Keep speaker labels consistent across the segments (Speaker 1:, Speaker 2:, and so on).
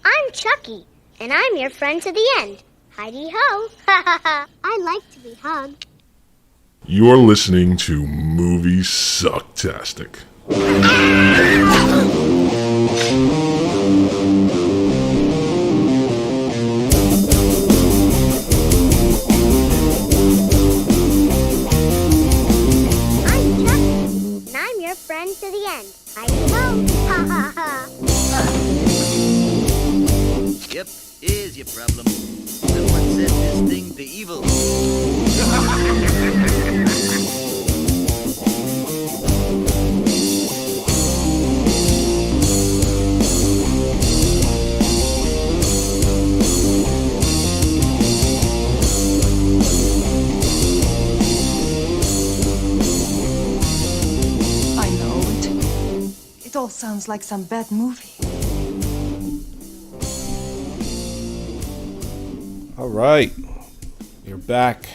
Speaker 1: I'm Chucky, and I'm your friend to the end. Heidi-ho. I like to be hugged.
Speaker 2: You're listening to Moviesucktastic.
Speaker 1: Friend to the end. Heidi-ho. Ha ha ha.
Speaker 3: Yep, here's your problem. Someone said this thing to evil.
Speaker 4: It all sounds like some bad movie.
Speaker 5: All right. We're back.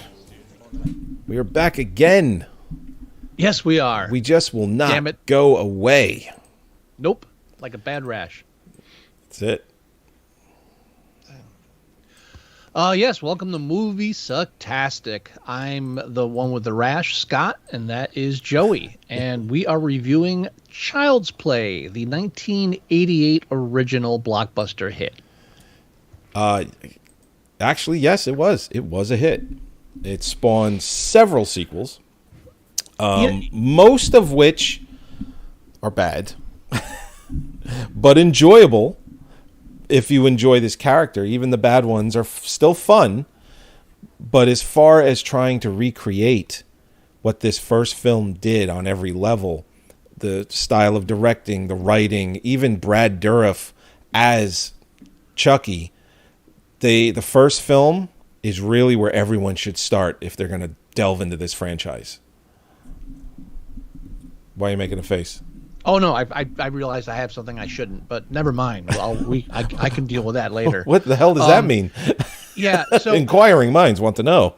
Speaker 5: We are back again.
Speaker 6: Yes, we are.
Speaker 5: We just will not
Speaker 6: Damn it.
Speaker 5: go away.
Speaker 6: Nope. Like a bad rash.
Speaker 5: That's it.
Speaker 6: Yes, welcome to Moviesucktastic. I'm the one with the rash, Scott, and that is Joey. And we are reviewing Child's Play, the 1988 original blockbuster hit.
Speaker 5: Actually, yes, it was. It was a hit. It spawned several sequels, most of which are bad, but enjoyable. If you enjoy this character, even the bad ones are still fun. But as far as trying to recreate what this first film did on every level, the style of directing, the writing, even Brad Dourif as Chucky, the first film is really where everyone should start if they're going to delve into this franchise. Why are you making a face?
Speaker 6: Oh no, I realized I have something I shouldn't, but never mind. I can deal with that later.
Speaker 5: What the hell does that mean?
Speaker 6: Yeah, so
Speaker 5: inquiring minds want to know.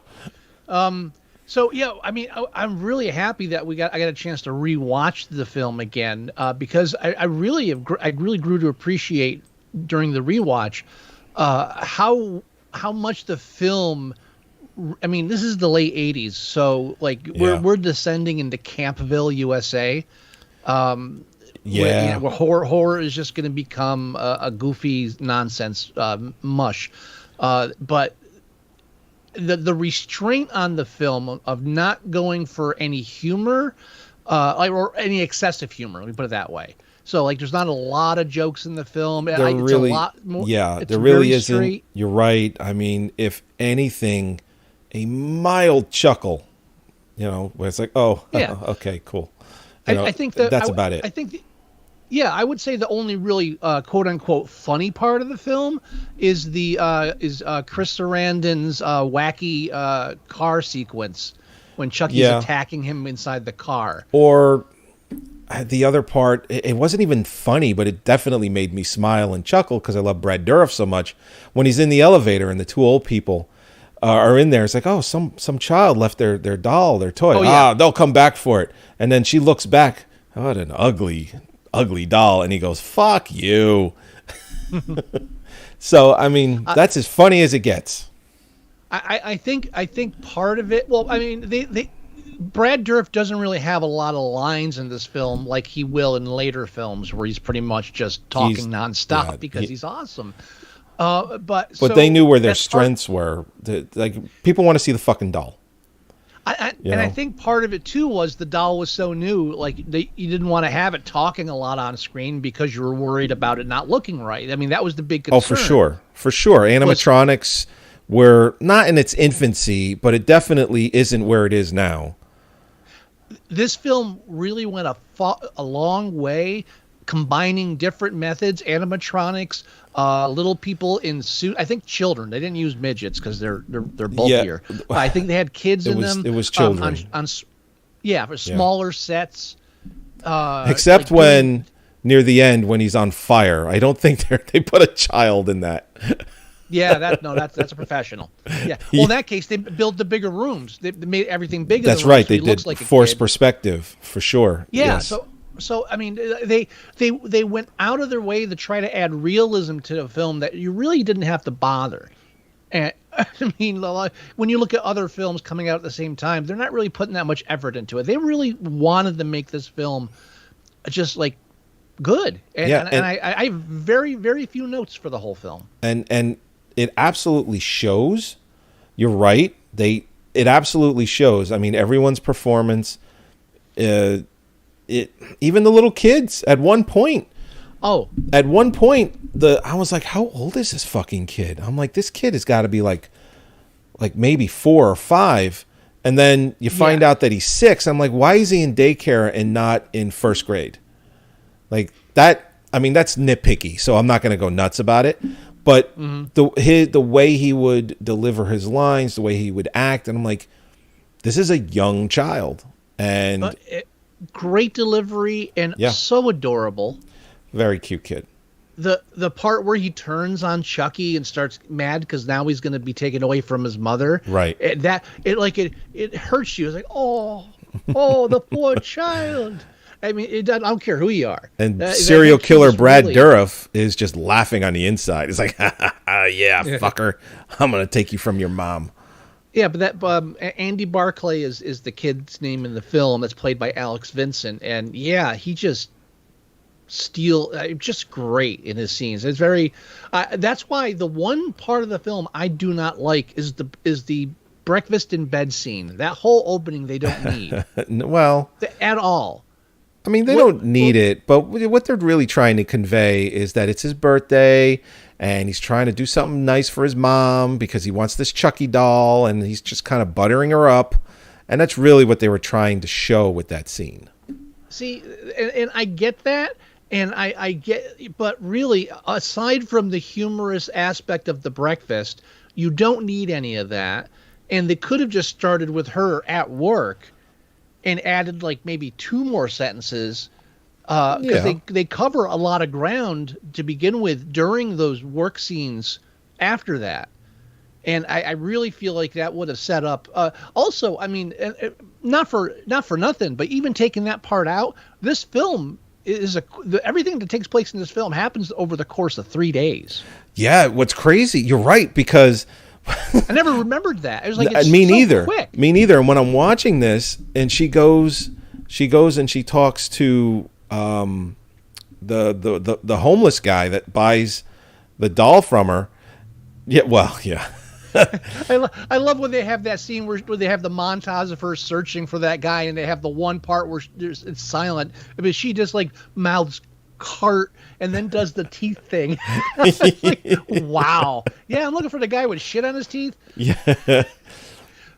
Speaker 6: So yeah, I mean, I'm really happy that I got a chance to rewatch the film again because I really grew to appreciate during the rewatch how much the film. I mean, this is the late '80s, so like we're descending into Campville, USA. Where horror is just going to become a goofy nonsense mush, but the restraint on the film of not going for any humor, or any excessive humor. Let me put it that way. So like, there's not a lot of jokes in the film.
Speaker 5: There really,
Speaker 6: a lot more.
Speaker 5: Yeah,
Speaker 6: it's
Speaker 5: there really
Speaker 6: very
Speaker 5: isn't.
Speaker 6: straight.
Speaker 5: You're right. I mean, if anything, a mild chuckle, where it's like, oh,
Speaker 6: Yeah.
Speaker 5: okay, cool.
Speaker 6: I think
Speaker 5: that's about it.
Speaker 6: I think, I would say the only really quote unquote funny part of the film is Chris Sarandon's wacky car sequence when Chucky's attacking him inside the car.
Speaker 5: Or the other part, it wasn't even funny, but it definitely made me smile and chuckle because I love Brad Dourif so much. When he's in the elevator and the two old people are in there, it's like, oh, some child left their doll, their toy.
Speaker 6: Oh, yeah.
Speaker 5: They'll come back for it. And then she looks back, oh, what an ugly doll. And he goes, fuck you. So, I mean, that's as funny as it gets.
Speaker 6: I think part of it, well, I mean, Brad Dourif doesn't really have a lot of lines in this film like he will in later films where he's pretty much just talking nonstop because he's awesome. But
Speaker 5: they knew where their strengths were. Like, people want to see the fucking doll.
Speaker 6: I think part of it too was the doll was so new, like you didn't want to have it talking a lot on screen because you were worried about it not looking right. I mean, that was the big concern.
Speaker 5: Oh, for sure. Animatronics were not in its infancy, but it definitely isn't where it is now.
Speaker 6: This film really went a long way, combining different methods, animatronics, little people in suit. I think children. They didn't use midgets because they're bulkier.
Speaker 5: Yeah.
Speaker 6: I think they had kids in them.
Speaker 5: It was children.
Speaker 6: For smaller sets.
Speaker 5: Except when near the end when he's on fire. I don't think they put a child in that.
Speaker 6: Yeah, that's a professional. Yeah. Well, in that case, they built the bigger rooms. They made everything bigger.
Speaker 5: That's right. They did like forced perspective for sure.
Speaker 6: Yeah.
Speaker 5: Yes.
Speaker 6: So I mean, they went out of their way to try to add realism to a film that you really didn't have to bother. And I mean, when you look at other films coming out at the same time, they're not really putting that much effort into it. They really wanted to make this film just like good. And, and I have very, very few notes for the whole film.
Speaker 5: And it absolutely shows. You're right. It absolutely shows. I mean, everyone's performance. Even the little kids at one point.
Speaker 6: Oh,
Speaker 5: at one point, I was like, how old is this fucking kid? I'm like, this kid has got to be like maybe 4 or 5. And then you find out that he's 6. I'm like, why is he in daycare and not in first grade? Like that. I mean, that's nitpicky, so I'm not going to go nuts about it. But the way he would deliver his lines, the way he would act, and I'm like, this is a young child. And
Speaker 6: great delivery and so adorable.
Speaker 5: Very cute kid.
Speaker 6: The part where he turns on Chucky and starts mad because now he's going to be taken away from his mother.
Speaker 5: Right.
Speaker 6: It hurts you. It's like, oh, the poor child. I mean, I don't care who you are.
Speaker 5: And serial killer Brad Dourif is just laughing on the inside. It's like, yeah, fucker, I'm going to take you from your mom.
Speaker 6: Yeah, but that Andy Barclay is the kid's name in the film. That's played by Alex Vincent, and yeah, he just just great in his scenes. It's very. That's why the one part of the film I do not like is the breakfast in bed scene. That whole opening they don't need.
Speaker 5: Well,
Speaker 6: at all.
Speaker 5: I mean, they don't need it, but what they're really trying to convey is that it's his birthday. And he's trying to do something nice for his mom because he wants this Chucky doll, and he's just kind of buttering her up. And that's really what they were trying to show with that scene.
Speaker 6: See, and I get that, and I get, but really, aside from the humorous aspect of the breakfast, you don't need any of that. And they could have just started with her at work and added like maybe 2 more sentences. Because they cover a lot of ground to begin with during those work scenes after that. And I really feel like that would have set up. Also, I mean, not for nothing, but even taking that part out, this film is everything that takes place in this film happens over the course of 3 days.
Speaker 5: Yeah, what's crazy? You're right, because
Speaker 6: I never remembered that. It was like it's
Speaker 5: me
Speaker 6: so
Speaker 5: neither.
Speaker 6: Quick.
Speaker 5: Me neither. And when I'm watching this, and she goes and she talks to the homeless guy that buys the doll from her. Yeah, well, yeah.
Speaker 6: I love when they have that scene where they have the montage of her searching for that guy, and they have the one part where it's silent. I mean, she just like mouths cart and then does the teeth thing. Like, wow. Yeah, I'm looking for the guy with shit on his teeth.
Speaker 5: Yeah.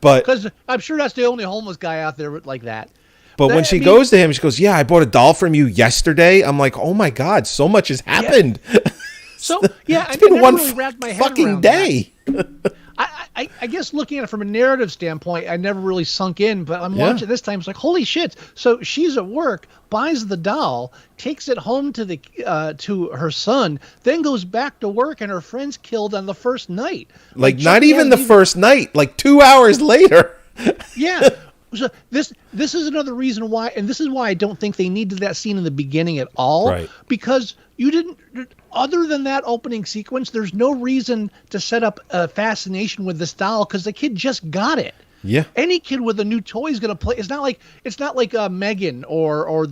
Speaker 5: But
Speaker 6: because I'm sure that's the only homeless guy out there like that.
Speaker 5: But when she goes to him, she goes, yeah, I bought a doll from you yesterday. I'm like, oh my God, so much has happened.
Speaker 6: Yeah. So, yeah,
Speaker 5: it's been one
Speaker 6: really wrapped my head
Speaker 5: fucking day.
Speaker 6: I guess looking at it from a narrative standpoint, I never really sunk in, but I'm watching this time. It's like, holy shit. So she's at work, buys the doll, takes it home to to her son, then goes back to work, and her friend's killed on the first night.
Speaker 5: Like not even the first night, like 2 hours later.
Speaker 6: Yeah. So this is another reason why, and this is why I don't think they needed that scene in the beginning at all.
Speaker 5: Right.
Speaker 6: Because you didn't, other than that opening sequence, there's no reason to set up a fascination with this doll because the kid just got it.
Speaker 5: Yeah.
Speaker 6: Any kid with a new toy is going to play. It's not like Megan or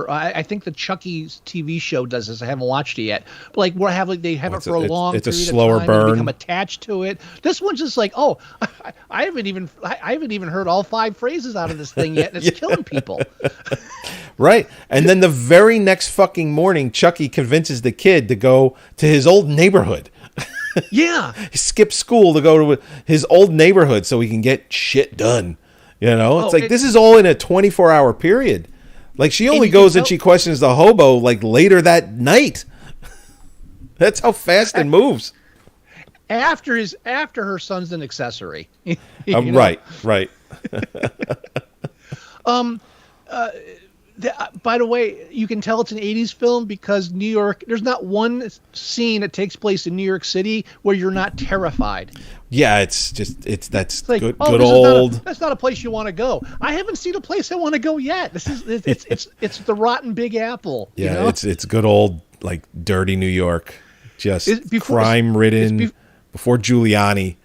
Speaker 6: I think the Chucky's TV show does this. I haven't watched it yet. But like they have it for a long period of time. It's a slower burn. Become attached to it. This one's just like, oh, I haven't even heard all 5 phrases out of this thing yet, and it's killing people.
Speaker 5: Right. And then the very next fucking morning, Chucky convinces the kid to go to his old neighborhood.
Speaker 6: Yeah.
Speaker 5: He skips school to go to his old neighborhood so he can get shit done. You know, it's this is all in a 24-hour period. Like she only goes and she questions the hobo like later that night. That's how fast it moves.
Speaker 6: After her son's an accessory.
Speaker 5: Right.
Speaker 6: By the way, you can tell it's an 80s film because New York, there's not one scene that takes place in New York City where you're not terrified.
Speaker 5: Yeah, that's
Speaker 6: It's like,
Speaker 5: good
Speaker 6: oh,
Speaker 5: old.
Speaker 6: that's not a place you want to go. I haven't seen a place I want to go yet. It's the rotten Big Apple.
Speaker 5: Yeah,
Speaker 6: you know?
Speaker 5: it's good old like dirty New York, just crime ridden before Giuliani.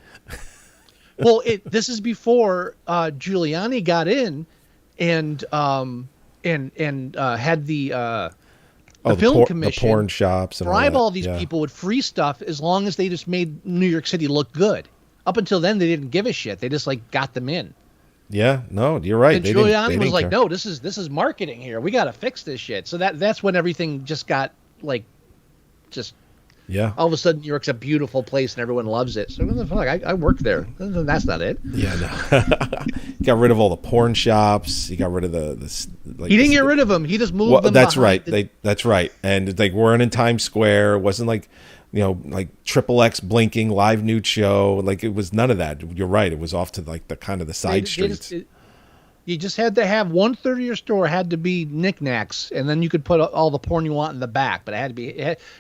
Speaker 6: Well, this is before Giuliani got in and had the film commission,
Speaker 5: the porn shops, and
Speaker 6: bribe all
Speaker 5: that.
Speaker 6: these people with free stuff as long as they just made New York City look good. Up until then, they didn't give a shit. They just like got them in.
Speaker 5: Yeah, no, you're right.
Speaker 6: And Giuliani was like, "No, this is marketing here. We got to fix this shit." So that's when everything just got like, just
Speaker 5: yeah.
Speaker 6: all of a sudden, New York's a beautiful place and everyone loves it. So what the fuck? I work there. That's not it.
Speaker 5: Yeah, no. Got rid of all the porn shops. He got rid of the
Speaker 6: he didn't get rid of them. He just moved them.
Speaker 5: That's right. That's right. And like weren't in Times Square. It wasn't like, like XXX blinking live nude show. Like it was none of that. You're right. It was off to like the kind of the side streets.
Speaker 6: You just had to have 1/3 of your store had to be knickknacks, and then you could put all the porn you want in the back. But it had to be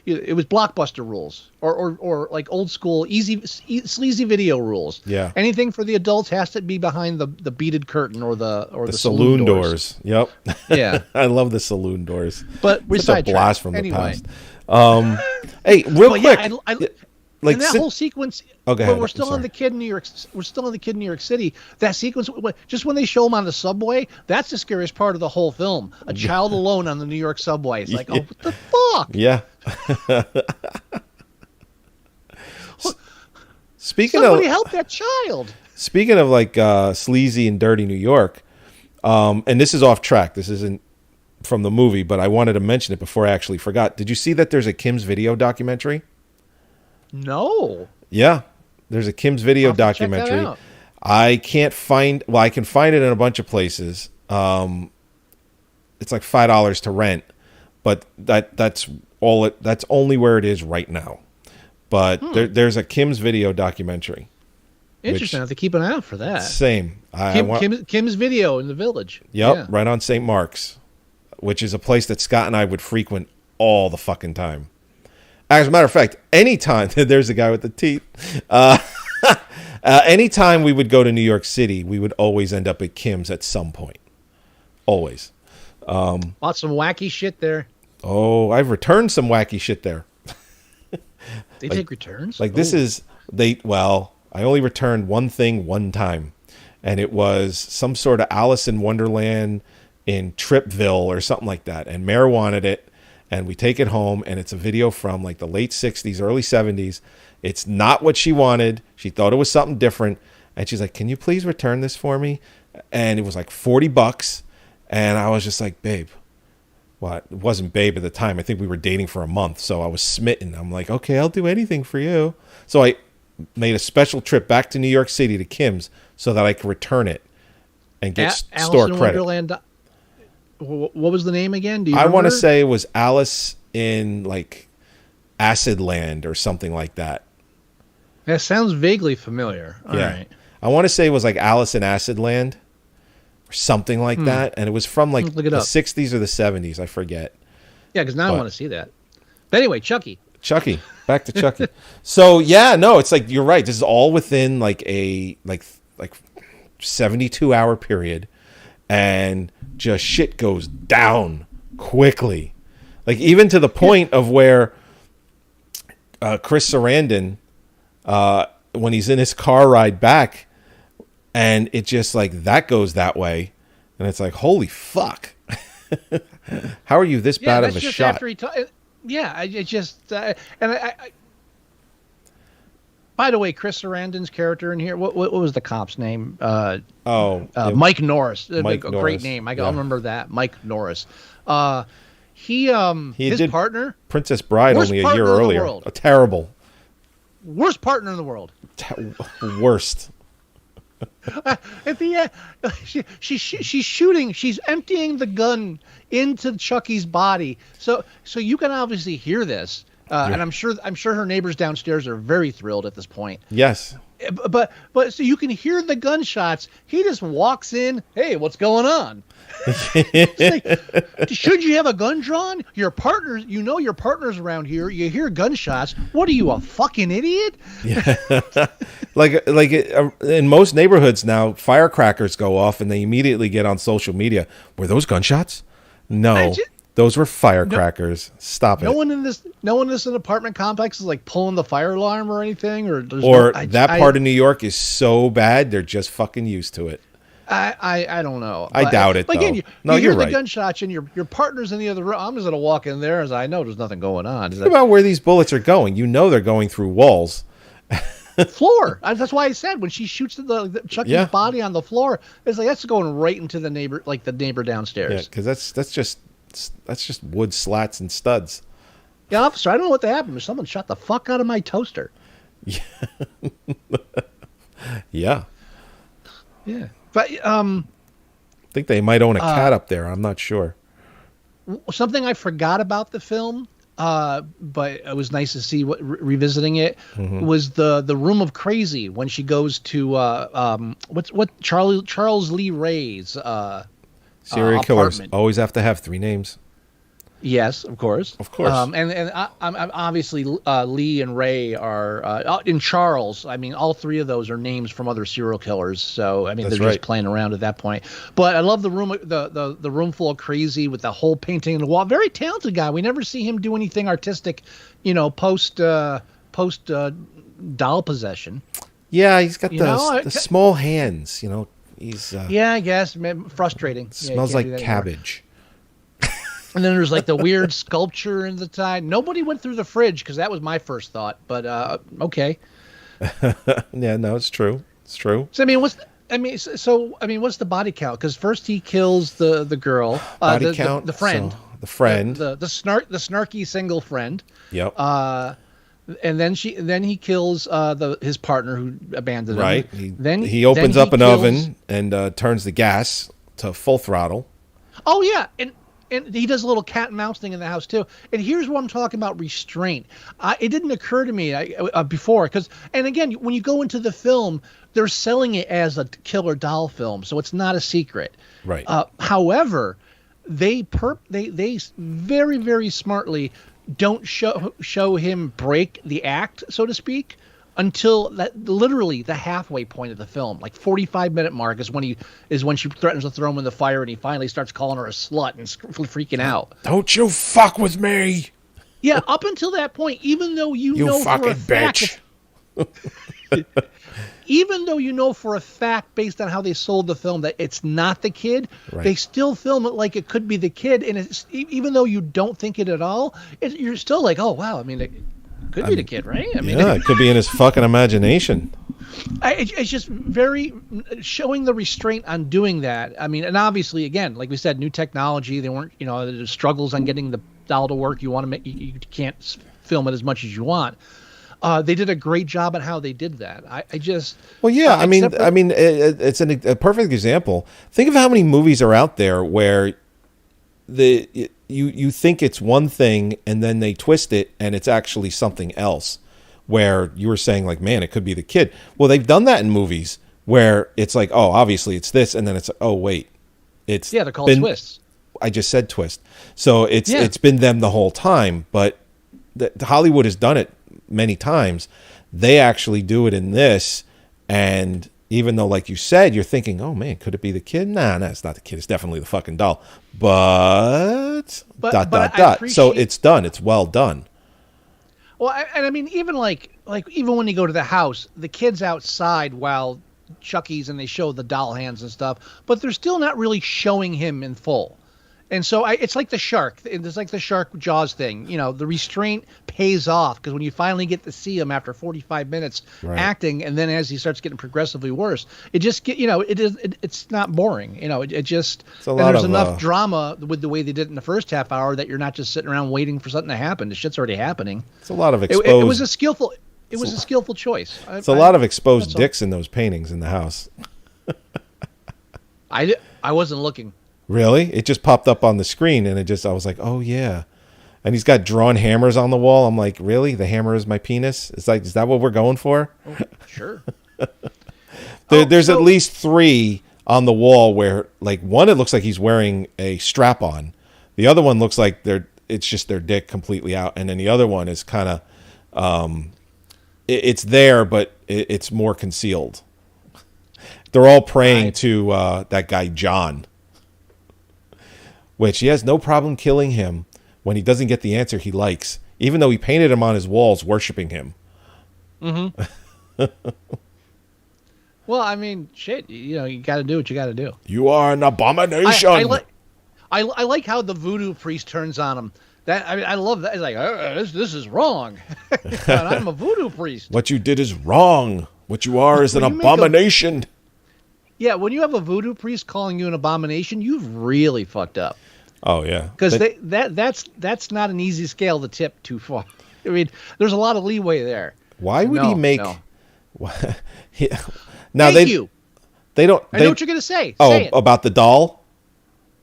Speaker 6: it was Blockbuster rules or like old school sleazy video rules.
Speaker 5: Yeah.
Speaker 6: Anything for the adults has to be behind the beaded curtain or the
Speaker 5: saloon doors. Yep.
Speaker 6: Yeah.
Speaker 5: I love the saloon doors.
Speaker 6: But we're
Speaker 5: such a blast from the
Speaker 6: anyway.
Speaker 5: past. Hey, real quick.
Speaker 6: Yeah,
Speaker 5: like
Speaker 6: and that whole sequence.
Speaker 5: Okay,
Speaker 6: we're still in the kid in New York. We're still in the kid in New York City. That sequence, just when they show him on the subway, that's the scariest part of the whole film. A child alone on the New York subway. It's like, oh, what the fuck?
Speaker 5: Yeah.
Speaker 6: Somebody help that child.
Speaker 5: Speaking of like sleazy and dirty New York, and this is off track. This isn't from the movie, but I wanted to mention it before I actually forgot. Did you see that there's a Kim's Video documentary?
Speaker 6: No.
Speaker 5: Yeah, there's a Kim's Video documentary. I can't find. Well, I can find it in a bunch of places. It's like $5 to rent, but that's all. That's only where it is right now. But there's a Kim's Video documentary.
Speaker 6: Interesting. I have to keep an eye out for that.
Speaker 5: Same.
Speaker 6: Kim's Video in the Village.
Speaker 5: Yep,
Speaker 6: yeah.
Speaker 5: Right on St. Mark's, which is a place that Scott and I would frequent all the fucking time. As a matter of fact, anytime there's a guy with the teeth. Anytime we would go to New York City, we would always end up at Kim's at some point. Always.
Speaker 6: Bought some wacky shit there.
Speaker 5: Oh, I've returned some wacky shit there.
Speaker 6: They take returns?
Speaker 5: Like this is I only returned one thing one time, and it was some sort of Alice in Wonderland in Tripville or something like that. And Mare wanted it, and we take it home, and it's a video from like the late 60s, early 70s. It's not what she wanted. She thought it was something different, and she's like, "Can you please return this for me?" And it was like $40, and I was just like, "Babe." Well, it wasn't babe at the time. I think we were dating for a month, so I was smitten. I'm like, "Okay, I'll do anything for you." So I made a special trip back to New York City to Kim's so that I could return it and get store credit.
Speaker 6: Wonderland, what was the name again? Do you
Speaker 5: I want to
Speaker 6: remember?
Speaker 5: say it was Alice in like Acid Land or something like that.
Speaker 6: That sounds vaguely familiar. All right.
Speaker 5: I want to say it was like Alice in Acid Land or something like that. And it was from like the 60s or the 70s. I forget.
Speaker 6: Yeah, because now I want to see that. But anyway, Chucky.
Speaker 5: Back to Chucky. So yeah, no, it's like you're right. This is all within like a like 72-hour period, and just shit goes down quickly. Like even to the point of where Chris Sarandon, when he's in his car ride back, and it just like that goes that way, and it's like holy fuck. How are you this bad of a shot?
Speaker 6: I just and I by the way, Chris Sarandon's character in here, what was the cop's name? Mike Norris.
Speaker 5: Mike
Speaker 6: Norris. Great name. I'll remember that. Mike Norris. His partner,
Speaker 5: Princess Bride, only a year earlier. A terrible.
Speaker 6: Worst partner in the world.
Speaker 5: Worst.
Speaker 6: At the end, she's shooting. She's emptying the gun into Chucky's body. So you can obviously hear this. and I'm sure her neighbors downstairs are very thrilled at this point.
Speaker 5: Yes.
Speaker 6: But so you can hear the gunshots. He just walks in. Hey, what's going on? It's like, should you have a gun drawn? Your partners, your partner's around here. You hear gunshots. What are you, a fucking idiot?
Speaker 5: Yeah. In most neighborhoods now, firecrackers go off and they immediately get on social media. Were those gunshots? No, those were firecrackers. Stop it.
Speaker 6: No one in this apartment complex is like pulling the fire alarm or anything, or
Speaker 5: that part of New York is so bad they're just fucking used to it.
Speaker 6: I don't know.
Speaker 5: I doubt it.
Speaker 6: But again,
Speaker 5: though.
Speaker 6: you hear
Speaker 5: You're
Speaker 6: the
Speaker 5: right.
Speaker 6: gunshots and your partner's in the other room. I'm just gonna walk in there as I know there's nothing going on.
Speaker 5: Think about where these bullets are going. You know they're going through walls.
Speaker 6: Floor. That's why I said when she shoots the Chucky's body on the floor, it's like that's going right into the neighbor downstairs.
Speaker 5: Yeah, because that's just wood slats and studs.
Speaker 6: Yeah, officer, I don't know what happened. Someone shot the fuck out of my toaster.
Speaker 5: Yeah. Yeah.
Speaker 6: Yeah. But
Speaker 5: I think they might own a cat up there. I'm not sure.
Speaker 6: Something I forgot about the film, but it was nice to see revisiting it, was the Room of Crazy when she goes to what Charles Lee Ray's
Speaker 5: Serial killers
Speaker 6: apartment.
Speaker 5: always have to have 3 names.
Speaker 6: Yes, of course.
Speaker 5: Of course.
Speaker 6: I'm obviously Lee and Ray are in Charles. I mean, all 3 of those are names from other serial killers. So I mean,
Speaker 5: That's
Speaker 6: they're
Speaker 5: right.
Speaker 6: just playing around at that point. But I love the room, the room full of crazy with the whole painting on the wall. Very talented guy. We never see him do anything artistic, post doll possession.
Speaker 5: Yeah, he's got the small hands. He's
Speaker 6: I guess frustrating.
Speaker 5: smells like cabbage.
Speaker 6: And then there's like the weird sculpture in the side. Nobody went through the fridge because that was my first thought. But okay.
Speaker 5: Yeah, no, it's true. It's true.
Speaker 6: So what's the body count? Because first he kills the girl,
Speaker 5: Body count.
Speaker 6: the friend,
Speaker 5: So, the friend.
Speaker 6: the snarky single friend.
Speaker 5: Yep.
Speaker 6: And then he kills his partner who abandoned him.
Speaker 5: Right. He opens up an
Speaker 6: kills-
Speaker 5: oven and turns the gas to full throttle.
Speaker 6: Oh yeah, and he does a little cat and mouse thing in the house too. And here's what I'm talking about: restraint. It didn't occur to me before, and again, when you go into the film, they're selling it as a killer doll film, so it's not a secret.
Speaker 5: Right.
Speaker 6: However, they very, very smartly don't show him break the act, so to speak, until literally the halfway point of the film, like 45-minute mark is when she threatens to throw him in the fire, and he finally starts calling her a slut and freaking out.
Speaker 5: Don't you fuck with me.
Speaker 6: Yeah, up until that point, even though you know
Speaker 5: fucking
Speaker 6: for a fact,
Speaker 5: bitch.
Speaker 6: even though you know for a fact based on how they sold the film that it's not the kid,
Speaker 5: Right.
Speaker 6: they still film it like it could be the kid, and it's even though you don't think it at all, you're still like, oh wow, I mean, it could be the kid, right? I mean,
Speaker 5: Yeah, it could be in his fucking imagination.
Speaker 6: It's just very showing the restraint on doing that. I mean, and obviously, again, like we said, new technology. They weren't, there's struggles on getting the doll to work. You want to make, you can't film it as much as you want. They did a great job at how they did that.
Speaker 5: Well, yeah, it's a perfect example. Think of how many movies are out there where you think it's one thing and then they twist it and it's actually something else. Where you were saying like, man, it could be the kid. Well, they've done that in movies where it's like, oh, obviously it's this, and then it's, oh wait,
Speaker 6: they're called twists.
Speaker 5: I just said twist, so it's been them the whole time. But Hollywood has done it many times. They actually do it in this, and even though, like you said, you're thinking, oh man, could it be the kid? Nah, it's not the kid. It's definitely the fucking doll. But So it's done. It's well done.
Speaker 6: Well, and I mean, even even when you go to the house, the kid's outside while Chucky's, and they show the doll hands and stuff, but they're still not really showing him in full. And so it's like the shark. It's like the shark Jaws thing. The restraint pays off because when you finally get to see him after 45 minutes acting, and then as he starts getting progressively worse, it just it's not boring. There's enough drama with the way they did it in the first half hour that you're not just sitting around waiting for something to happen. The shit's already happening.
Speaker 5: It's a lot of exposed.
Speaker 6: It was a skillful. It was a skillful choice.
Speaker 5: It's a lot of exposed dicks in those paintings in the house.
Speaker 6: I wasn't looking.
Speaker 5: Really? It just popped up on the screen, and I was like, oh yeah. And he's got drawn hammers on the wall. I'm like, really? The hammer is my penis? It's like, is that what we're going for?
Speaker 6: Oh, sure.
Speaker 5: There's at least 3 on the wall where, like, one, it looks like he's wearing a strap on. The other one looks like it's just their dick completely out. And then the other one is kind of, it's there, but it's more concealed. They're all praying to that guy, John, which he has no problem killing him when he doesn't get the answer he likes, even though he painted him on his walls worshiping him.
Speaker 6: Mm-hmm. Well, I mean, shit, you got to do what you got to do.
Speaker 5: You are an abomination.
Speaker 6: I like how the voodoo priest turns on him. I love that. He's like, this is wrong. And I'm a voodoo priest.
Speaker 5: What you did is wrong. What you are is an abomination.
Speaker 6: Yeah, when you have a voodoo priest calling you an abomination, you've really fucked up.
Speaker 5: Oh yeah,
Speaker 6: because that's not an easy scale to tip too far. I mean, there's a lot of leeway there.
Speaker 5: Why would he make?
Speaker 6: No.
Speaker 5: Now
Speaker 6: Thank you.
Speaker 5: They don't.
Speaker 6: I know what you're gonna say.
Speaker 5: Oh,
Speaker 6: say it.
Speaker 5: About the doll?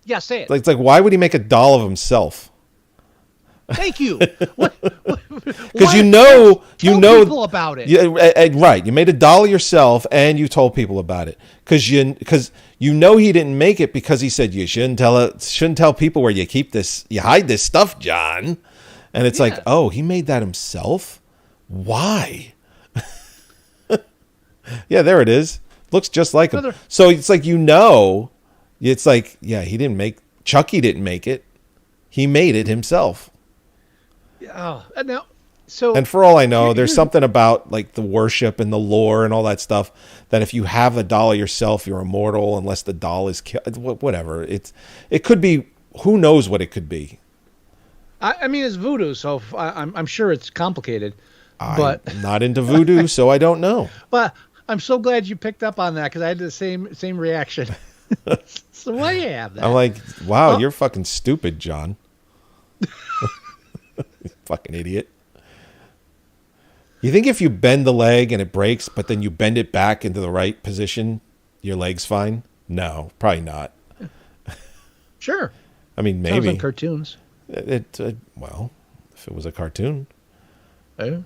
Speaker 6: Yeah, say it.
Speaker 5: It's like, why would he make a doll of himself?
Speaker 6: Thank you.
Speaker 5: Because you know
Speaker 6: people about it.
Speaker 5: Right. You made a doll of yourself, and you told people about it because you know he didn't make it because he said you shouldn't tell people where you keep this, you hide this stuff, John. And it's like, oh, he made that himself. Why? Yeah, there it is. Looks just like him. So it's like, it's like, yeah, Chucky didn't make it. He made it himself.
Speaker 6: Oh,
Speaker 5: and for all I know, there's something about like the worship and the lore and all that stuff that if you have a doll of yourself, you're immortal unless the doll is killed. Whatever. It could be. Who knows what it could be?
Speaker 6: I mean, it's voodoo, so I'm sure it's complicated. But
Speaker 5: I'm not into voodoo, so I don't know.
Speaker 6: But I'm so glad you picked up on that because I had the same reaction. So why do you have that?
Speaker 5: I'm like, wow, you're fucking stupid, John. Fucking idiot. You think if you bend the leg and it breaks, but then you bend it back into the right position, your leg's fine? No, probably not.
Speaker 6: Sure.
Speaker 5: I mean, maybe.
Speaker 6: Sounds like cartoons.
Speaker 5: Well, if it was a cartoon.
Speaker 6: I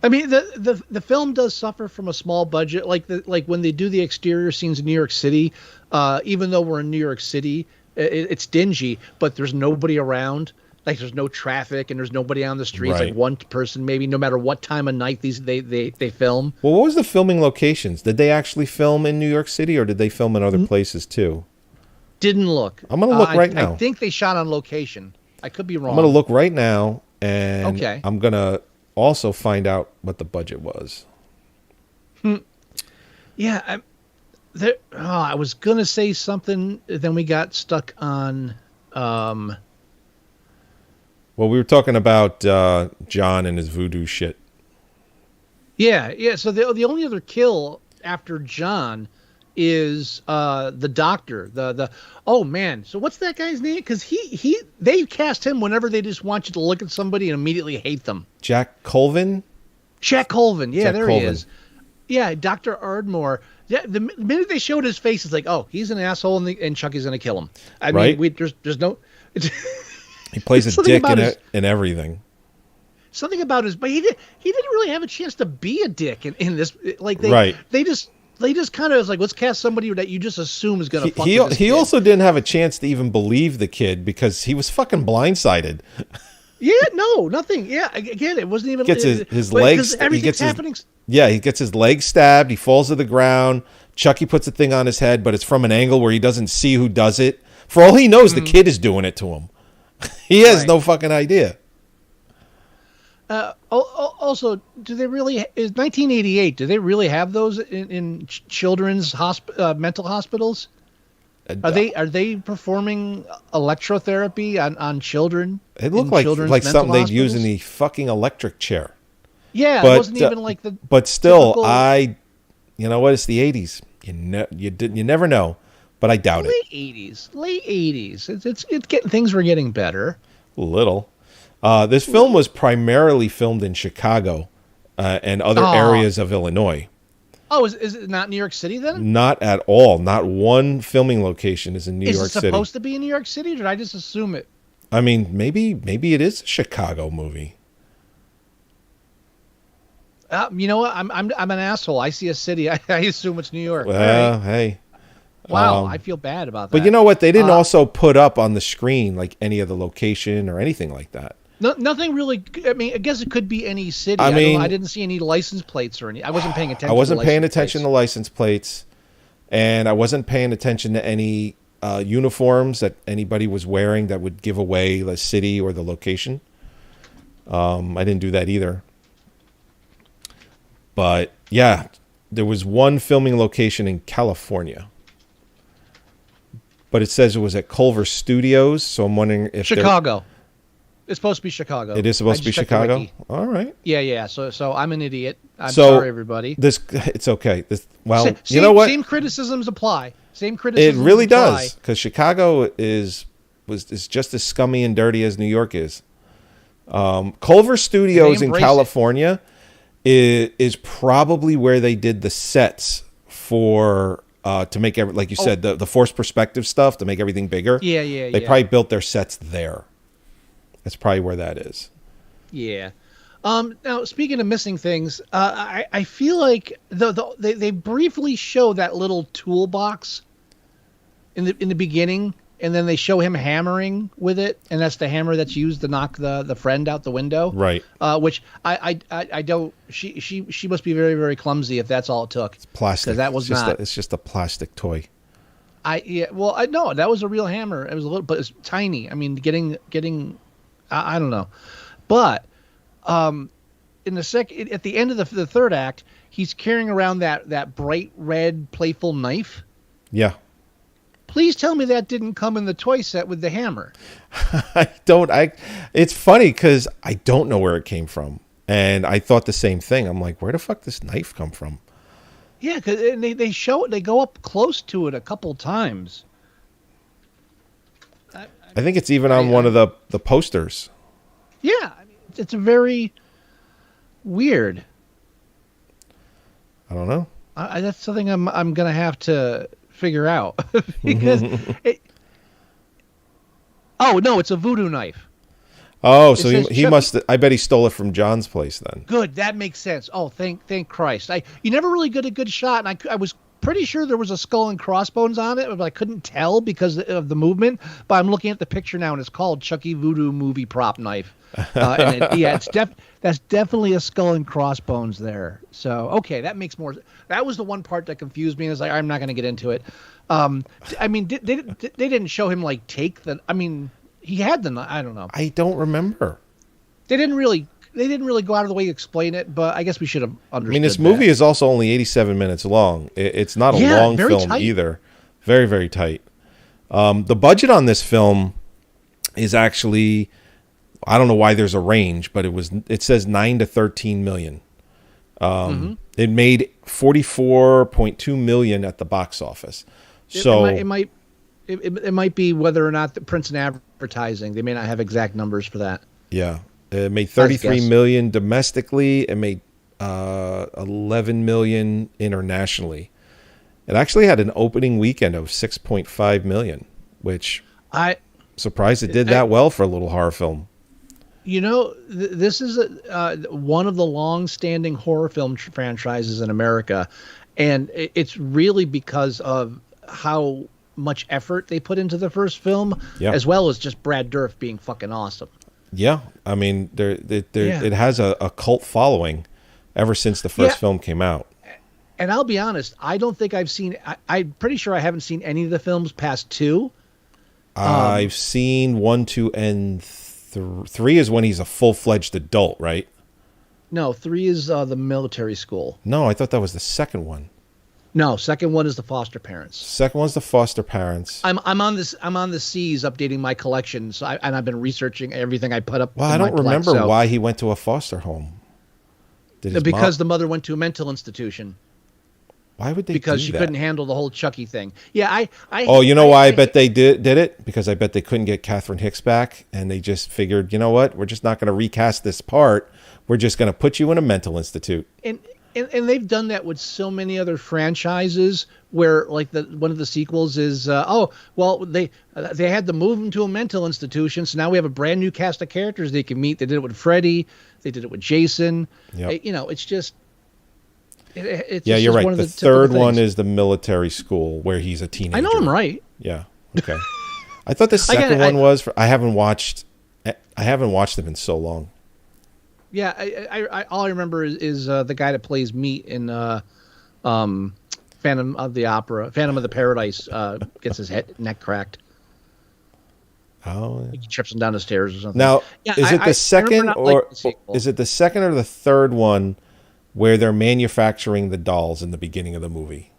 Speaker 6: mean, the film does suffer from a small budget. Like when they do the exterior scenes in New York City, even though we're in New York City, it's dingy, but there's nobody around. Like there's no traffic and there's nobody on the streets.
Speaker 5: Right.
Speaker 6: Like one person, maybe, no matter what time of night they film.
Speaker 5: Well, what was the filming locations? Did they actually film in New York City or did they film in other places too?
Speaker 6: Didn't look.
Speaker 5: I'm going to look right now.
Speaker 6: I think they shot on location. I could be wrong.
Speaker 5: I'm going to look right now and
Speaker 6: okay.
Speaker 5: I'm going to also find out what the budget was.
Speaker 6: Yeah. I was going to say something, then we got stuck on...
Speaker 5: Well, we were talking about John and his voodoo shit.
Speaker 6: Yeah. So the only other kill after John is the doctor. Oh man. So what's that guy's name? Because they cast him whenever they just want you to look at somebody and immediately hate them.
Speaker 5: Jack Colvin.
Speaker 6: Jack Colvin. Yeah, there
Speaker 5: Colvin.
Speaker 6: he is. Yeah, Dr. Ardmore. Yeah, the minute they showed his face, it's like, oh, he's an assohole, and Chucky's gonna kill him. I mean, there's no.
Speaker 5: He plays a dick in everything.
Speaker 6: Something about but he didn't really have a chance to be a dick in this. Like they just kind of was like, let's cast somebody that you just assume is gonna.
Speaker 5: He also didn't have a chance to even believe the kid because he was fucking blindsided.
Speaker 6: Yeah, no, nothing. Yeah, again, it wasn't even.
Speaker 5: Gets his legs.
Speaker 6: Everything's happening.
Speaker 5: He gets his leg stabbed. He falls to the ground. Chucky puts a thing on his head, but it's from an angle where he doesn't see who does it. For all he knows, the kid is doing it to him. He has no fucking idea.
Speaker 6: Also, do they really? Is 1988? Do they really have those in children's mental hospitals? Are they performing electrotherapy on children?
Speaker 5: It looked like something they'd use in the fucking electric chair.
Speaker 6: Yeah, it wasn't even like the.
Speaker 5: But still, you know what? It's the 80s. You never know. But I doubt
Speaker 6: late 80s. It's getting, things were getting better.
Speaker 5: A little. This film was primarily filmed in Chicago and other areas of Illinois.
Speaker 6: Oh, is it not New York City then?
Speaker 5: Not at all. Not one filming location is in New York City.
Speaker 6: Is it supposed to be in New York City, or did I just assume it?
Speaker 5: I mean, maybe it is a Chicago movie.
Speaker 6: You know what? I'm an asshole. I see a city. I assume it's New York.
Speaker 5: Well,
Speaker 6: All right.
Speaker 5: hey.
Speaker 6: Wow, I feel bad about that.
Speaker 5: But you know what? They didn't also put up on the screen like any of the location or anything like that.
Speaker 6: Nothing really. I mean, I guess it could be any city.
Speaker 5: I mean,
Speaker 6: I didn't see any license plates or any. I wasn't paying attention.
Speaker 5: I wasn't
Speaker 6: to
Speaker 5: paying
Speaker 6: license
Speaker 5: attention to
Speaker 6: plates.
Speaker 5: license plates, and I wasn't paying attention to any uniforms that anybody was wearing that would give away the city or the location. I didn't do that either. But yeah, there was one filming location in California. But it says it was at Culver Studios, so I'm wondering if
Speaker 6: Chicago. It's supposed to be Chicago.
Speaker 5: It is supposed to be
Speaker 6: just checked the
Speaker 5: Chicago.
Speaker 6: wiki.
Speaker 5: All right.
Speaker 6: Yeah. So I'm an idiot. I'm
Speaker 5: So
Speaker 6: sorry, everybody.
Speaker 5: It's okay.
Speaker 6: Same,
Speaker 5: You know what?
Speaker 6: Same criticisms apply. Same
Speaker 5: It
Speaker 6: criticisms.
Speaker 5: really
Speaker 6: apply.
Speaker 5: does, because Chicago is just as scummy and dirty as New York is. Culver Studios in
Speaker 6: embrace
Speaker 5: California is probably where they did the sets for to make like you said, the forced perspective stuff to make everything bigger.
Speaker 6: Yeah.
Speaker 5: They probably built their sets there. That's probably where that is.
Speaker 6: Yeah. Now, speaking of missing things, I feel like they briefly show that little toolbox in the beginning, and then they show him hammering with it, and that's the hammer that's used to knock the friend out the window.
Speaker 5: Right.
Speaker 6: Which I don't. She must be very, very clumsy if that's all it took. It's
Speaker 5: Plastic.
Speaker 6: 'Cause that was not.
Speaker 5: It's just a plastic toy.
Speaker 6: Well, no, that was a real hammer. It was a little, but it's tiny. I mean, getting. I don't know, but in the second, at the end of the third act, he's carrying around that bright red playful knife.
Speaker 5: Yeah.
Speaker 6: Please tell me that didn't come in the toy set with the hammer.
Speaker 5: It's funny because I don't know where it came from, and I thought the same thing. I'm like, where the fuck does this knife come from?
Speaker 6: Yeah, because they show it. They go up close to it a couple times.
Speaker 5: I think it's even on one of the posters.
Speaker 6: Yeah, I mean, it's very weird.
Speaker 5: I don't know.
Speaker 6: That's something I'm gonna have to figure out because oh no, it's a voodoo knife.
Speaker 5: Oh, so he
Speaker 6: Chuck-
Speaker 5: must. I bet he stole it from John's place then.
Speaker 6: Good, that makes sense. Oh, thank Christ. You never really get a good shot, and I was pretty sure there was a skull and crossbones on it, but I couldn't tell because of the movement. But I'm looking at the picture now, and it's called Chucky Voodoo Movie Prop Knife. That's definitely a skull and crossbones there. So okay, that makes more. That was the one part that confused me. And I was like, I'm not going to get into it. I mean, they didn't show him like take the. I mean, he had the. I don't know.
Speaker 5: I don't remember.
Speaker 6: They didn't really go out of the way to explain it, but I guess we should have understood.
Speaker 5: I mean, this
Speaker 6: that.
Speaker 5: movie is also only 87 minutes long. It's not a long
Speaker 6: very
Speaker 5: film
Speaker 6: tight.
Speaker 5: either. Very, very tight. The budget on this film is actually, I don't know why there's a range, but it says 9 to 13 million. It made 44.2 million at the box office. So
Speaker 6: it might be whether or not the prints and advertising. They may not have exact numbers for that.
Speaker 5: yeah, it made 33
Speaker 6: guess.
Speaker 5: million domestically. It made 11 million internationally. It actually had an opening weekend of 6.5 million, which
Speaker 6: I
Speaker 5: surprised it did that well for a little horror film.
Speaker 6: You know, this is one of the long-standing horror film franchises in America, and it's really because of how much effort they put into the first film, as well as just Brad Dourif being fucking awesome.
Speaker 5: Yeah, I mean, it has a cult following ever since the first film came out.
Speaker 6: And I'll be honest, I don't think I've seen. I'm pretty sure I haven't seen any of the films past 2.
Speaker 5: I've seen 1, 2, and 3 is when he's a full-fledged adult, right?
Speaker 6: No, 3 is the military school.
Speaker 5: No, I thought that was the second one.
Speaker 6: No, second one is the foster parents.
Speaker 5: Second one's the foster parents.
Speaker 6: I'm on the C's updating my collection, so I've been researching everything I put up.
Speaker 5: Well, I don't remember why he went to a foster home.
Speaker 6: Because the mother went to a mental institution.
Speaker 5: Why would they
Speaker 6: because
Speaker 5: do
Speaker 6: she
Speaker 5: that?
Speaker 6: couldn't handle the whole Chucky thing. Yeah,
Speaker 5: Oh, you know why I bet they did it? Because I bet they couldn't get Catherine Hicks back, and they just figured, you know what? We're just not going to recast this part. We're just going to put you in a mental institute.
Speaker 6: and they've done that with so many other franchises where like one of the sequels is they had to move him to a mental institution, so now we have a brand new cast of characters they can meet. They did it with Freddy, they did it with Jason.
Speaker 5: Yep.
Speaker 6: It's just it's
Speaker 5: yeah,
Speaker 6: just
Speaker 5: you're right.
Speaker 6: one of
Speaker 5: The
Speaker 6: typical
Speaker 5: third one
Speaker 6: things.
Speaker 5: is the military school where he's a teenager.
Speaker 6: I know I'm right.
Speaker 5: Yeah. Okay. I thought the second one was. I haven't watched them in so long.
Speaker 6: Yeah, I all I remember is the guy that plays Meat in Phantom of the Paradise gets his neck cracked.
Speaker 5: Oh.
Speaker 6: He trips him down the stairs or something.
Speaker 5: Now,
Speaker 6: yeah,
Speaker 5: is it the second or
Speaker 6: sequel.
Speaker 5: is it the second or the third one where they're manufacturing the dolls in the beginning of the movie?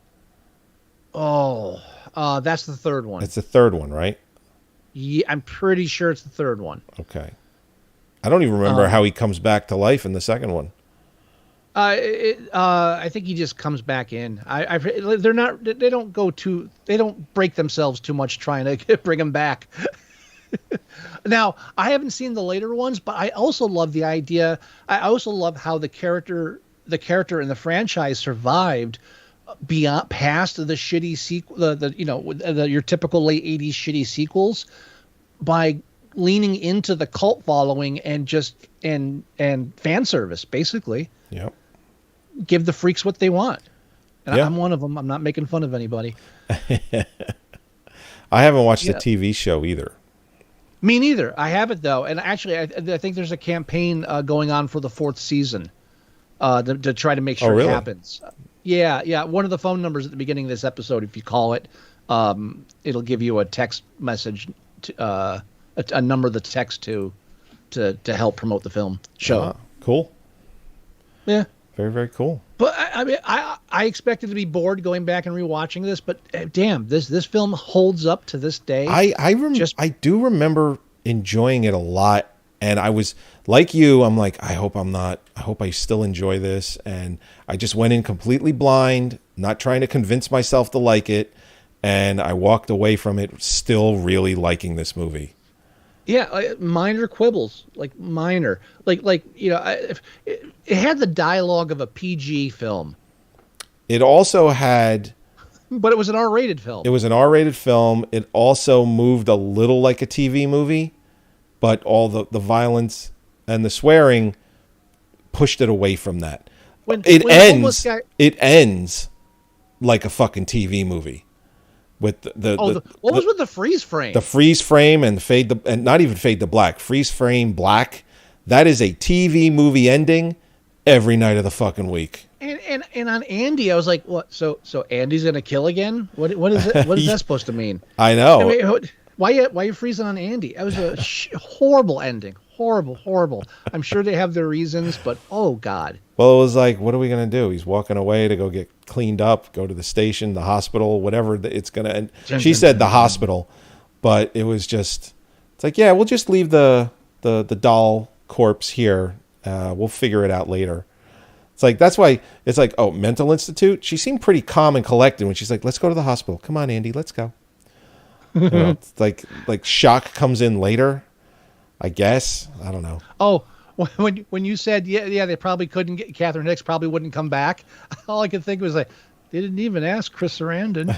Speaker 6: Oh, that's the third one.
Speaker 5: It's the third one, right?
Speaker 6: Yeah, I'm pretty sure it's the third one.
Speaker 5: Okay. I don't even remember how he comes back to life in the second one.
Speaker 6: I think he just comes back in. They don't break themselves too much trying to bring him back. Now, I haven't seen the later ones, but I also love the idea. I also love how the character in the franchise survived past the shitty sequel, your typical late 80s shitty sequels by leaning into the cult following and fan service, basically.
Speaker 5: Yep.
Speaker 6: Give the freaks what they want. And
Speaker 5: Yeah.
Speaker 6: I'm one of them. I'm not making fun of anybody.
Speaker 5: I haven't watched the TV show either.
Speaker 6: Me neither. I have it though. And actually, I think there's a campaign going on for the 4th season to try to make sure
Speaker 5: really?
Speaker 6: it happens. Yeah. One of the phone numbers at the beginning of this episode, if you call it, it'll give you a text message, a number to text to help promote the film show.
Speaker 5: Ah, cool.
Speaker 6: Yeah.
Speaker 5: Very, very cool.
Speaker 6: But I mean, I expected to be bored going back and rewatching this, but damn, this film holds up to this day.
Speaker 5: I do remember enjoying it a lot, and I was like you. I'm like, I hope I still enjoy this, and I just went in completely blind, not trying to convince myself to like it, and I walked away from it still really liking this movie.
Speaker 6: Yeah, minor quibbles, like minor, it had the dialogue of a PG film.
Speaker 5: It also had,
Speaker 6: but it was an R-rated film.
Speaker 5: It was an R-rated film. It also moved a little like a TV movie, but all the violence and the swearing pushed it away from that. It ends like a fucking TV movie. With
Speaker 6: what was with the freeze frame?
Speaker 5: The freeze frame and and not even fade to black. Freeze frame black. That is a TV movie ending every night of the fucking week.
Speaker 6: And on Andy, I was like, what? So Andy's gonna kill again? What is it? What is that supposed to mean?
Speaker 5: I know.
Speaker 6: I mean, why are you freezing on Andy? That was a horrible ending. Horrible. I'm sure they have their reasons, but oh god.
Speaker 5: Well, it was like, what are we going to do? He's walking away to go get cleaned up, go to the station, the hospital, whatever it's going to end. She said the hospital, but it was just, it's like, yeah, we'll just leave the doll corpse here. We'll figure it out later. It's like, that's why it's like, oh, mental institute. She seemed pretty calm and collected when she's like, let's go to the hospital. Come on, Andy, let's go. It's like shock comes in later, I guess. I don't know.
Speaker 6: Oh, when you said yeah they probably couldn't get Catherine Hicks probably wouldn't come back, all I could think was like, they didn't even ask Chris Sarandon.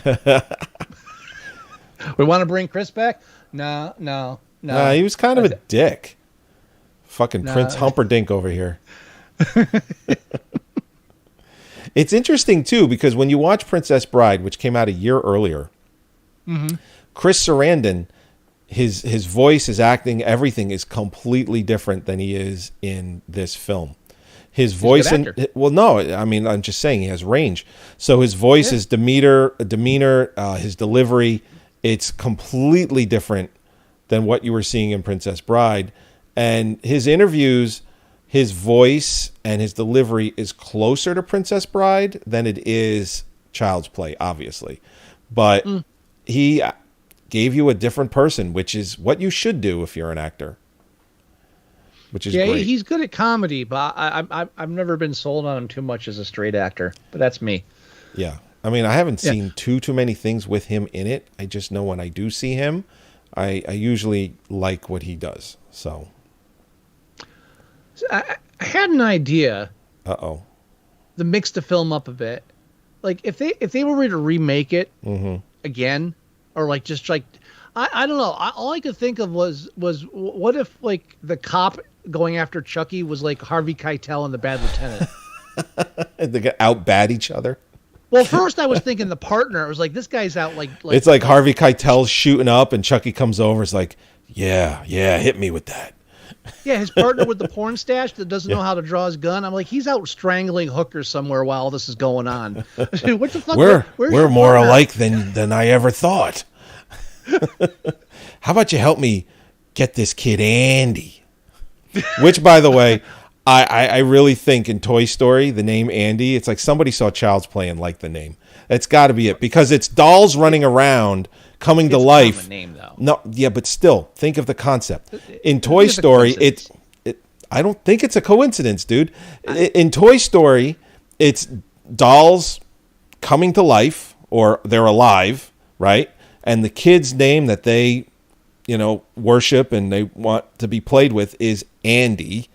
Speaker 6: We want to bring Chris back? No.
Speaker 5: He was kind of a dick. Fucking Prince Humperdinck over here. It's interesting too because when you watch Princess Bride, which came out a year earlier, Chris Sarandon, his voice, his acting, everything is completely different than he is in this film. His voice, I'm just saying he has range. So his voice, his demeanor, his delivery, it's completely different than what you were seeing in Princess Bride. And his interviews, his voice and his delivery is closer to Princess Bride than it is Child's Play, obviously. But he gave you a different person, which is what you should do if you're an actor. Which is great.
Speaker 6: He's good at comedy, but I've never been sold on him too much as a straight actor. But that's me.
Speaker 5: Yeah, I mean, I haven't seen too many things with him in it. I just know when I do see him, I usually like what he does. So
Speaker 6: I had an idea.
Speaker 5: Uh-oh.
Speaker 6: mix the film up a bit. Like if they were to remake it again, or like just like I don't know. All I could think of was what if like the cop going after Chucky was like Harvey Keitel and the Bad Lieutenant.
Speaker 5: They out bad each other.
Speaker 6: Well, first I was thinking the partner. I was like, this guy's out like
Speaker 5: it's like Harvey Keitel's shooting up, and Chucky comes over. It's like, yeah, hit me with that.
Speaker 6: Yeah, his partner with the porn stash that doesn't know how to draw his gun. I'm like, he's out strangling hookers somewhere while all this is going on. What the fuck?
Speaker 5: We're more
Speaker 6: partner?
Speaker 5: alike than I ever thought. How about you help me get this kid Andy? Which, by the way, I really think in Toy Story, the name Andy, it's like somebody saw Child's Play and liked the name. That's got to be it, because it's dolls running around coming to life.
Speaker 6: It's a common name, though.
Speaker 5: No, yeah, but still, think of the concept. In Toy Story, I don't think it's a coincidence, dude. In Toy Story, it's dolls coming to life, or they're alive, right? And the kid's name that they, worship and they want to be played with is Andy.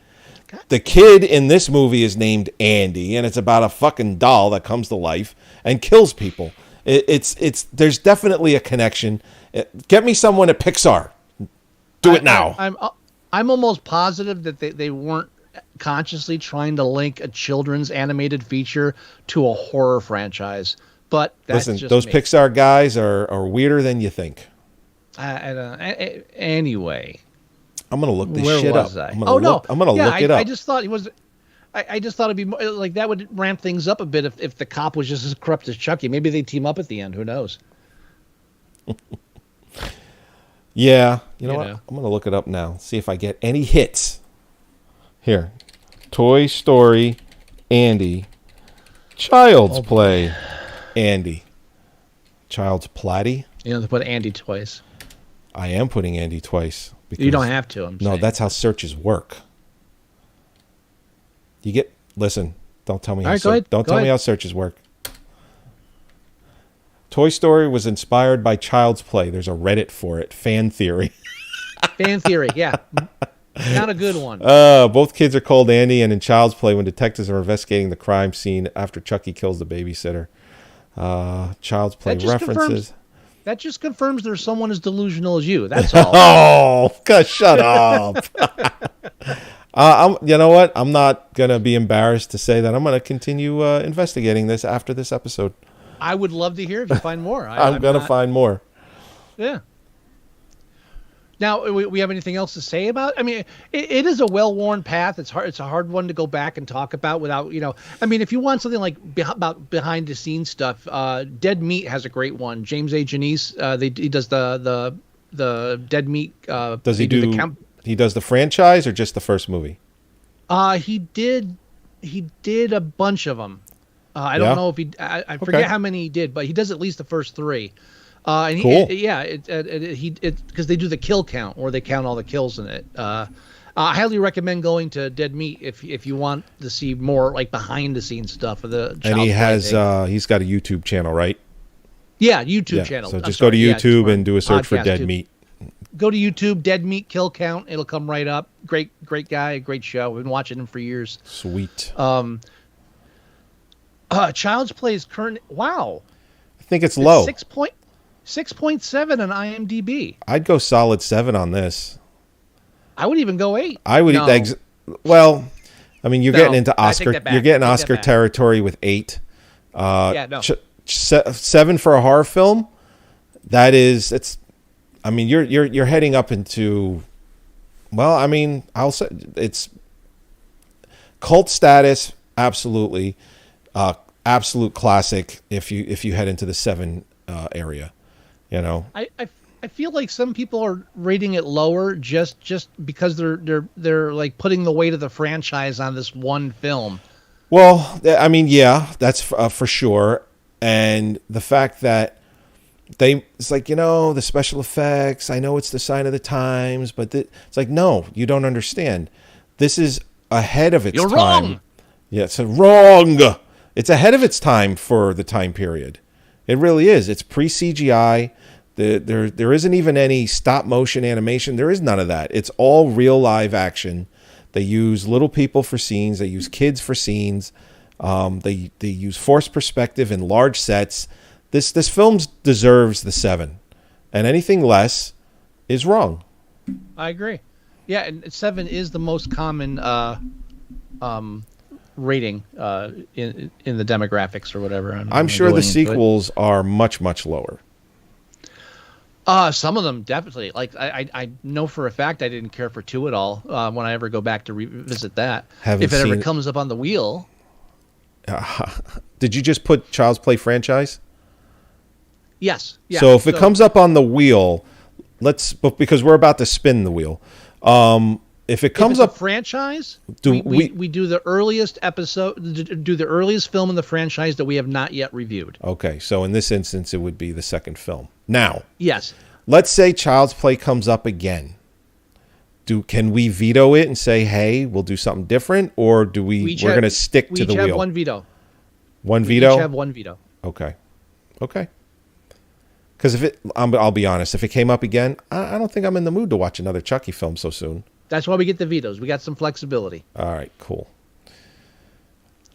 Speaker 5: The kid in this movie is named Andy, and it's about a fucking doll that comes to life and kills people. It's there's definitely a connection. Get me someone at Pixar. Do it now.
Speaker 6: I'm almost positive that they weren't consciously trying to link a children's animated feature to a horror franchise. But that's
Speaker 5: listen,
Speaker 6: just
Speaker 5: those
Speaker 6: me.
Speaker 5: Pixar guys are weirder than you think.
Speaker 6: Anyway.
Speaker 5: I'm gonna look this
Speaker 6: Where
Speaker 5: shit
Speaker 6: was
Speaker 5: up.
Speaker 6: I?
Speaker 5: I'm gonna look it up.
Speaker 6: I just thought it was. I just thought it'd be more, like that would ramp things up a bit if the cop was just as corrupt as Chucky. Maybe they team up at the end. Who knows?
Speaker 5: Yeah, you know what? I'm gonna look it up now. See if I get any hits. Here, Toy Story, Andy, Child's Play, Andy, Child's Platty.
Speaker 6: You know, they put Andy twice.
Speaker 5: I am putting Andy twice.
Speaker 6: You don't have to. I'm saying.
Speaker 5: That's how searches work. Listen. Don't tell me. Don't tell me how searches work. Toy Story was inspired by Child's Play. There's a Reddit for it. Fan theory.
Speaker 6: Fan theory. Yeah, not a good one.
Speaker 5: Both kids are called Andy, and in Child's Play, when detectives are investigating the crime scene after Chucky kills the babysitter. Child's Play references.
Speaker 6: That just confirms there's someone as delusional as you. That's all.
Speaker 5: Oh, God, shut up. You know what? I'm not going to be embarrassed to say that. I'm going to continue investigating this after this episode.
Speaker 6: I would love to hear if you find more.
Speaker 5: I'm going to find more.
Speaker 6: Yeah. Now, we have anything else to say about it? I mean, it is a well-worn path. It's hard. It's a hard one to go back and talk about without, I mean, if you want something like about behind-the-scenes stuff, Dead Meat has a great one. James A. Janice, he does the Dead Meat.
Speaker 5: Does he do? He does the franchise or just the first movie? He
Speaker 6: did a bunch of them. I don't know if I forget how many he did, but he does at least the first three. And
Speaker 5: cool.
Speaker 6: Because they do the kill count, or they count all the kills in it. I highly recommend going to Dead Meat if you want to see more like behind the scenes stuff of the.
Speaker 5: And he has he's got a YouTube channel, right?
Speaker 6: Yeah, YouTube channel.
Speaker 5: So just go to YouTube and do a search for Dead Meat.
Speaker 6: Go to YouTube, Dead Meat Kill Count. It'll come right up. Great guy, great show. We've been watching him for years.
Speaker 5: Sweet.
Speaker 6: Child's Play is current. Wow.
Speaker 5: I think it's low.
Speaker 6: 6.7 on IMDb.
Speaker 5: I'd go solid 7 on this.
Speaker 6: I would even go 8.
Speaker 5: I would. No. Well, I mean, you're getting into Oscar. You're getting Oscar territory with 8. 7 for a horror film. It's. I mean, you're heading up into. Well, I mean, I'll say it's cult status. Absolutely, absolute classic. If you head into the 7 area.
Speaker 6: I feel like some people are rating it lower just because they're like putting the weight of the franchise on this one film.
Speaker 5: Well, I mean, yeah, that's for sure, and the fact that it's like the special effects. I know it's the sign of the times, but it's like no, you don't understand. This is ahead of its time. You're wrong. Yeah, it's wrong. It's ahead of its time for the time period. It really is. It's pre-CGI. There isn't even any stop motion animation. There is none of that. It's all real live action. They use little people for scenes. They use kids for scenes. They use forced perspective in large sets. This film deserves the 7, and anything less is wrong.
Speaker 6: I agree. Yeah, and 7 is the most common rating in the demographics or whatever.
Speaker 5: I'm sure the sequels are much, much lower.
Speaker 6: Some of them definitely. Like I know for a fact I didn't care for 2 at all when I ever go back to revisit that. If it ever comes up on the wheel.
Speaker 5: Did you just put Child's Play franchise?
Speaker 6: Yes. Yeah.
Speaker 5: So if it comes up on the wheel, because we're about to spin the wheel. If it comes up
Speaker 6: franchise, we do the earliest episode, do the earliest film in the franchise that we have not yet reviewed.
Speaker 5: Okay, so in this instance, it would be the second film. Now,
Speaker 6: yes,
Speaker 5: let's say Child's Play comes up again. Can we veto it and say, "Hey, we'll do something different," or do we're going to stick to the wheel?
Speaker 6: We each have one veto.
Speaker 5: One veto.
Speaker 6: We each have one veto.
Speaker 5: Okay. Because I'll be honest, if it came up again, I don't think I'm in the mood to watch another Chucky film so soon.
Speaker 6: That's why we get the vetoes. We got some flexibility.
Speaker 5: All right, cool.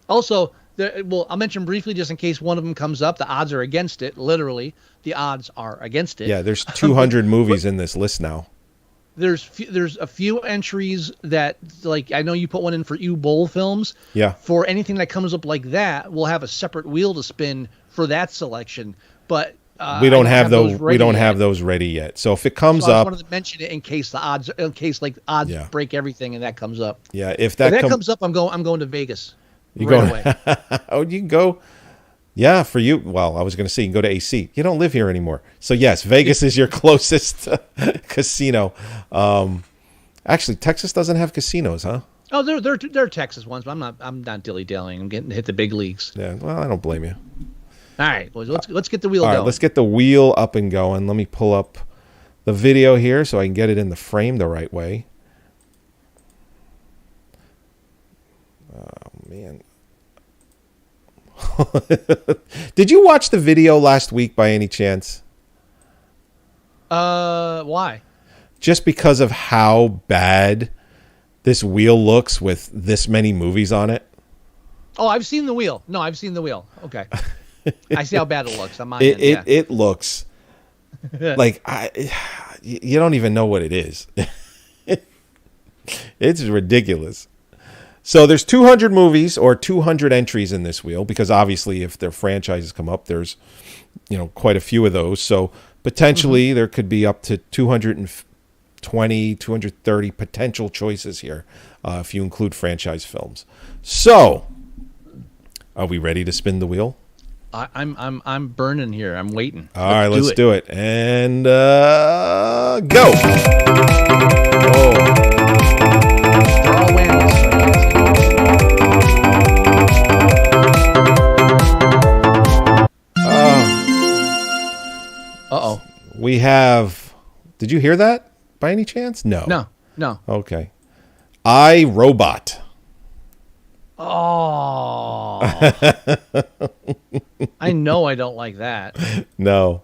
Speaker 6: Also, I'll mention briefly just in case one of them comes up. The odds are against it. Literally, the odds are against it.
Speaker 5: Yeah, there's 200 movies in this list now.
Speaker 6: There's a few entries that, like, I know you put one in for U-Bowl films.
Speaker 5: Yeah.
Speaker 6: For anything that comes up like that, we'll have a separate wheel to spin for that selection. But
Speaker 5: we don't have those. We don't have those ready yet. So if it comes up,
Speaker 6: I wanted to mention it in case odds break everything and that comes up.
Speaker 5: Yeah, if that
Speaker 6: comes up, I'm going to Vegas.
Speaker 5: You
Speaker 6: right
Speaker 5: away. Oh, you can go. Yeah, for you. Well, I was going to say you can go to AC. You don't live here anymore, so yes, Vegas is your closest casino. Actually, Texas doesn't have casinos, huh?
Speaker 6: Oh, they're Texas ones, but I'm not dilly-dallying. I'm getting to hit the big leagues.
Speaker 5: Yeah. Well, I don't blame you.
Speaker 6: All right, well, let's get the wheel going.
Speaker 5: All right, let's get the wheel up and going. Let me pull up the video here so I can get it in the frame the right way. Oh, man. Did you watch the video last week by any chance?
Speaker 6: Why?
Speaker 5: Just because of how bad this wheel looks with this many movies on it?
Speaker 6: Oh, I've seen the wheel. No, I've seen the wheel. Okay. I see how bad it looks on my end.
Speaker 5: It looks like you don't even know what it is. It's ridiculous. So there's 200 movies or 200 entries in this wheel because obviously if their franchises come up, there's quite a few of those. So potentially there could be up to 220, 230 potential choices here if you include franchise films. So are we ready to spin the wheel?
Speaker 6: I'm burning here. I'm waiting.
Speaker 5: All right, let's do it. And go. Oh.
Speaker 6: Uh-oh.
Speaker 5: We have... Did you hear that by any chance? No.
Speaker 6: No.
Speaker 5: Okay. I, Robot.
Speaker 6: Oh. I know I don't like that.
Speaker 5: No,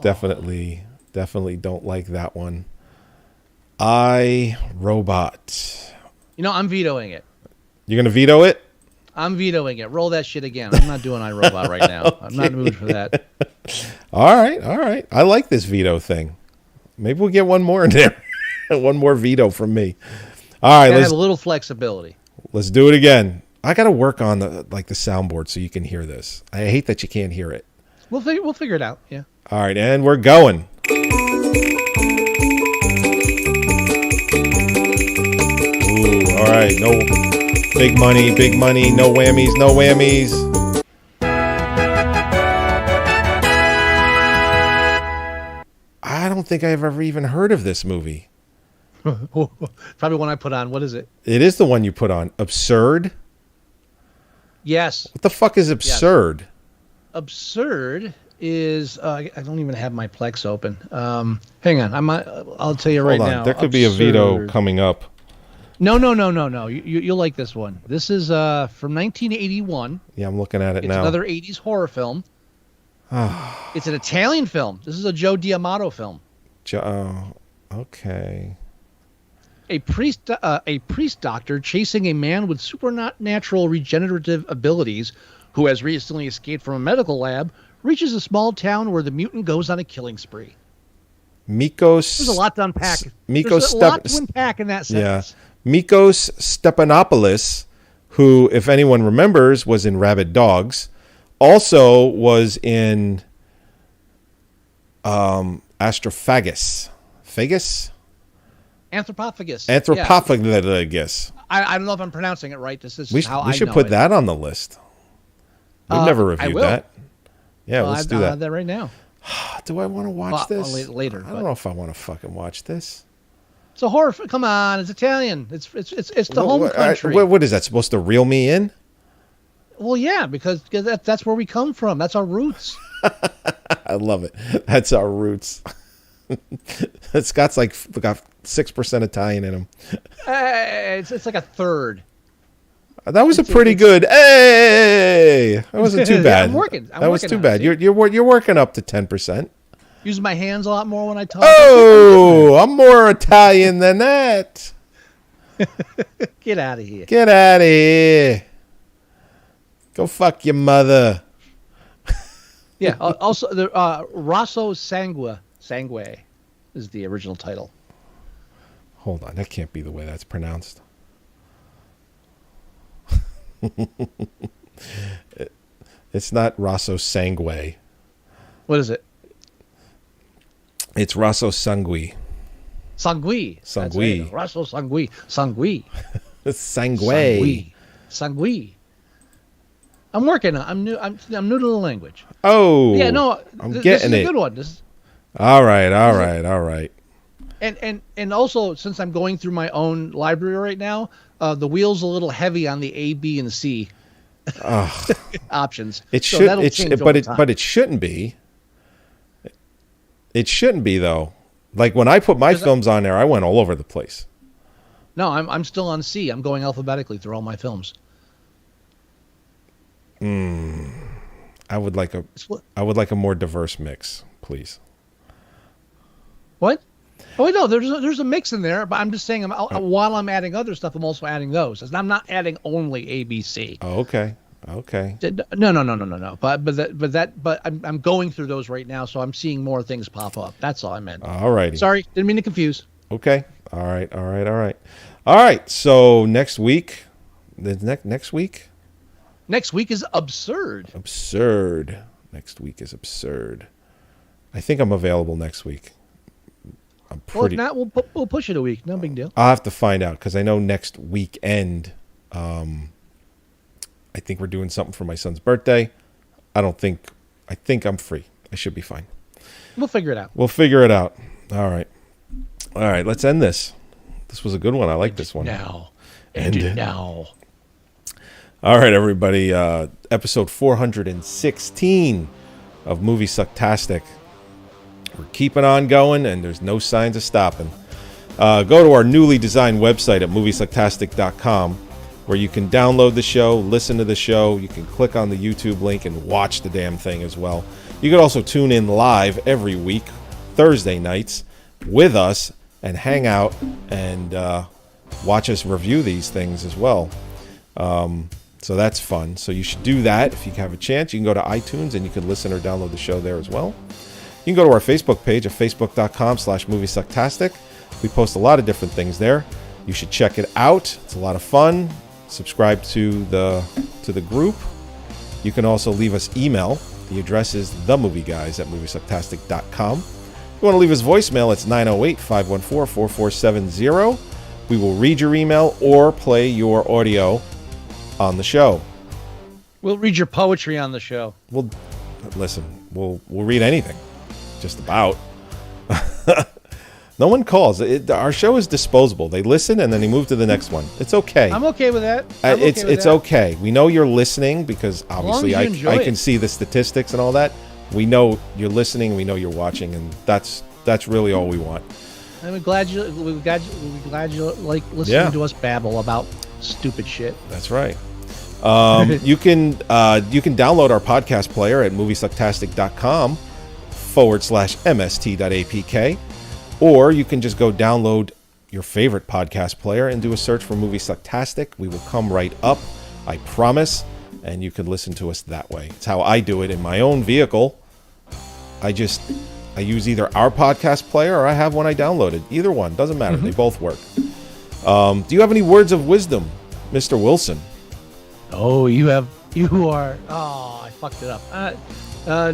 Speaker 5: definitely don't like that one. I, Robot.
Speaker 6: I'm vetoing it.
Speaker 5: You're going to veto it?
Speaker 6: I'm vetoing it. Roll that shit again. I'm not doing iRobot right now. Okay. I'm not in the mood for that.
Speaker 5: All right. I like this veto thing. Maybe we'll get one more in there. One more veto from me. All right,
Speaker 6: let's have a little flexibility.
Speaker 5: Let's do it again. I got to work on the soundboard so you can hear this. I hate that you can't hear it.
Speaker 6: We'll figure it out. Yeah.
Speaker 5: All right, and we're going. Ooh, all right. No big money, no whammies. I don't think I've ever even heard of this movie.
Speaker 6: Probably one I put on. What is it?
Speaker 5: It is the one you put on. Absurd?
Speaker 6: Yes.
Speaker 5: What the fuck is Absurd? Yes.
Speaker 6: Absurd is I don't even have my Plex open. Hang on. I'll tell you right now.
Speaker 5: There could be a veto coming up.
Speaker 6: No. You'll like this one. This is from 1981.
Speaker 5: Yeah, I'm looking at it now.
Speaker 6: It's another 80s horror film. It's an Italian film. This is a Joe D'Amato film.
Speaker 5: Okay.
Speaker 6: A priest doctor chasing a man with supernatural regenerative abilities who has recently escaped from a medical lab reaches a small town where the mutant goes on a killing spree. There's a lot to unpack. There's a lot to unpack in that sentence.
Speaker 5: Yeah. Mikos Stepanopoulos, who, if anyone remembers, was in Rabid Dogs, also was in Astrophagus. Phagus?
Speaker 6: Anthropophagus.
Speaker 5: Anthropophagus.
Speaker 6: I don't know if I'm pronouncing it right. This is how I know
Speaker 5: we should put
Speaker 6: it.
Speaker 5: that on the list. We've never reviewed that. Yeah, let's do that.
Speaker 6: I'll that right now.
Speaker 5: Do I want to watch this?
Speaker 6: Later.
Speaker 5: I don't know if I want to fucking watch this.
Speaker 6: It's a horror. Come on, it's Italian. It's the home country.
Speaker 5: What is that supposed to reel me in?
Speaker 6: Well, yeah, because that's where we come from. That's our roots.
Speaker 5: I love it. That's our roots. Scott's got 6% Italian in him.
Speaker 6: It's like a third.
Speaker 5: That was a pretty good. Hey, that wasn't too bad.
Speaker 6: I'm working.
Speaker 5: That was too bad. You're working up to 10%.
Speaker 6: Using my hands a lot more when I talk.
Speaker 5: Oh, I'm more Italian than that.
Speaker 6: Get out of here.
Speaker 5: Get out of here. Go fuck your mother.
Speaker 6: Yeah. Also, the Rosso Sangue is the original title.
Speaker 5: Hold on, that can't be the way that's pronounced. It's not Rosso Sangue.
Speaker 6: What is it?
Speaker 5: It's Rosso Sangue.
Speaker 6: Sangue. Rosso Sangue. Sangue.
Speaker 5: Sangue.
Speaker 6: I'm working. I'm new to the language.
Speaker 5: Oh.
Speaker 6: Yeah. No.
Speaker 5: I'm
Speaker 6: this
Speaker 5: getting
Speaker 6: is
Speaker 5: it.
Speaker 6: a good one.
Speaker 5: All right.
Speaker 6: And also, since I'm going through my own library right now, the wheel's a little heavy on the A, B, and C options.
Speaker 5: It
Speaker 6: so
Speaker 5: should, but it shouldn't be. It shouldn't be though. Like when I put my films on there, I went all over the place.
Speaker 6: No, I'm still on C. I'm going alphabetically through all my films.
Speaker 5: I would like a more diverse mix, please.
Speaker 6: What? Oh wait, no. There's a mix in there, but I'm just saying while I'm adding other stuff, I'm also adding those. I'm not adding only A, B, C.
Speaker 5: Oh, okay.
Speaker 6: No. But I'm going through those right now, so I'm seeing more things pop up. That's all I meant.
Speaker 5: All righty.
Speaker 6: Sorry, didn't mean to confuse.
Speaker 5: Okay. All right. So next week, next week.
Speaker 6: Next week is absurd.
Speaker 5: Next week is absurd. I think I'm available next week.
Speaker 6: Well, if not, we'll push it a week. No big deal.
Speaker 5: I'll have to find out because I know next weekend, I think we're doing something for my son's birthday. I think I'm free. I should be fine.
Speaker 6: We'll figure it out.
Speaker 5: All right. Let's end this. This was a good one. I like this one.
Speaker 6: Now. End it now.
Speaker 5: All right, everybody. Episode 416 of Moviesucktastic. We're keeping on going, and there's no signs of stopping. Go to our newly designed website at Moviesucktastic.com, where you can download the show, listen to the show. You can click on the YouTube link and watch the damn thing as well. You can also tune in live every week, Thursday nights, with us and hang out and watch us review these things as well. So that's fun. So you should do that if you have a chance. You can go to iTunes and you can listen or download the show there as well. You can go to our Facebook page at facebook.com/Moviesucktastic. We post a lot of different things there. You should check it out. It's a lot of fun. Subscribe to the group. You can also leave us email. The address is themovieguys@Moviesucktastic.com. If you want to leave us voicemail, it's 908-514-4470. We will read your email or play your audio on the show.
Speaker 6: We'll read your poetry on the show.
Speaker 5: We'll read anything. Just about. No one calls. Our show is disposable. They listen and then they move to the next one. It's okay.
Speaker 6: I'm okay with that.
Speaker 5: It's okay. We know you're listening because obviously I can
Speaker 6: it.
Speaker 5: see the statistics and all that. We know you're listening. We know you're watching, and that's really all we want.
Speaker 6: I'm glad you like listening to us babble about stupid shit.
Speaker 5: That's right. You can download our podcast player at Moviesucktastic.com/MST.APK, or you can just go download your favorite podcast player and do a search for Moviesucktastic. We will come right up, I promise, and you can listen to us that way. It's how I do it in my own vehicle. I use either our podcast player or I have one I downloaded. Either one, doesn't matter. They both work. Do you have any words of wisdom, Mr. Wilson?
Speaker 6: Oh, I fucked it up.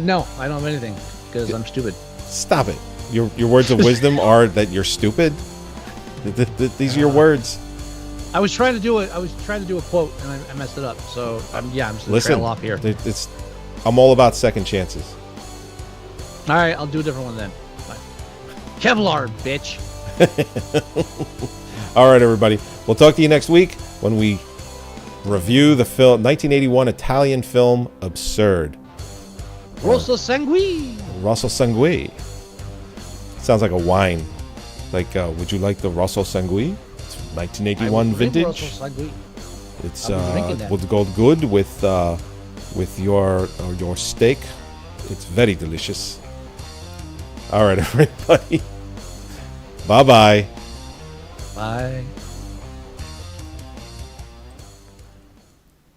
Speaker 6: No, I don't have anything because I'm stupid.
Speaker 5: Stop it. Your words of wisdom are that you're stupid. These are your words.
Speaker 6: I was trying to do a quote and I messed it up. So I'm just gonna
Speaker 5: Listen,
Speaker 6: trail off here.
Speaker 5: I'm all about second chances.
Speaker 6: All right, I'll do a different one then. Bye. Kevlar, bitch.
Speaker 5: All right, everybody. We'll talk to you next week when we review the film 1981 Italian film Absurd.
Speaker 6: Rosso Sangue.
Speaker 5: Rosso Sangue. Sounds like a wine. Like, would you like the Rosso Sangue? It's 1981 vintage.
Speaker 6: Rosso Sangue.
Speaker 5: It's
Speaker 6: that.
Speaker 5: would go good with your steak. It's very delicious. All right, everybody. Bye-bye.
Speaker 6: Bye.